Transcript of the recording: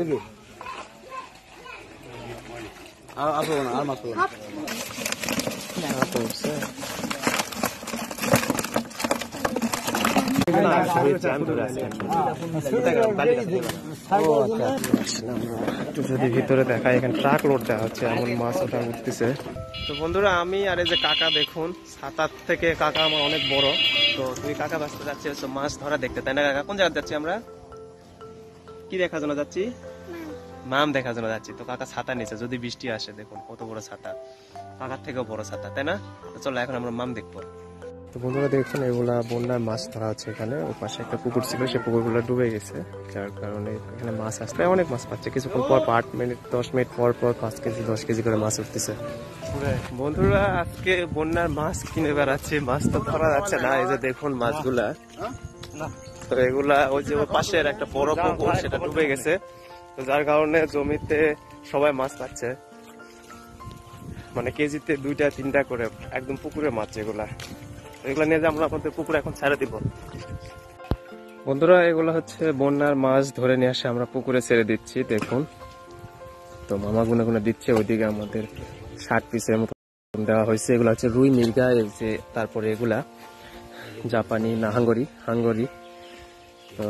দেখি আসবো না আর মাছ একটু যদি ভিতরে দেখা, এখানে ট্রাক লোড দেওয়া হচ্ছে, এমন মাছ ওটা উঠতেছে। তো বন্ধুরা, আমি আর এই যে কাকা দেখুন, সাতার থেকে কাকা আমার অনেক বড়। তো তুই কাকা ব্যস্ত যাচ্ছে মাছ ধরা দেখতে, তাই না কাকা? কোন জায়গায় যাচ্ছি আমরা? কি দেখার জন্য যাচ্ছি? মাম দেখার জন্য যাচ্ছি। তো কাকা ছাতা নিচে, যদি বৃষ্টি আসে দেখুন কত বড় ছাতা, কাকার থেকেও বড় ছাতা, তাই না? তো চলো এখন আমরা মাম দেখবো। তো বন্ধুরা দেখুন, এগুলা বন্যার মাছ ধরা হচ্ছে এখানে। ও পাশে একটা পুকুর ছিল, সেই পুকুরগুলো ডুবে গেছে, যার কারণে এখানে মাছ আসলে অনেক মাছ পাচ্ছে। কিছুক্ষণ পর 8 মিনিট 10 মিনিট পর পর 5 কেজি 10 কেজি করে মাছ উঠতেছে। বন্ধুরা, আজকে বন্যার মাছ কিনে বেড়াচ্ছে, মাছ তো ধরা যাচ্ছে না। এই যে দেখুন মাছগুলা, তো এগুলা ওই যে পাশের একটা বড় পুকুর, সেটা ডুবে গেছে, তো যার কারণে জমিতে সবাই মাছ পাচ্ছে, মানে কেজিতে 2টা 3টা করে, একদম পুকুরের মাছ যেগুলা। এগুলা নিয়ে যে আমরা আমাদের পুকুরে এখন ছেড়ে দিব। বন্ধুরা, এগুলো হচ্ছে বন্যার মাছ ধরে নিয়ে আসে আমরা পুকুরে ছেড়ে দিচ্ছি। দেখুন, তো মামা গুনে গুনে দিচ্ছে। ওইদিকে আমাদের 60 পিসের মতো দেওয়া হয়েছে। এগুলো হচ্ছে রুই, মির্গা, তারপরে এগুলা জাপানি না হাঙ্গরি। তো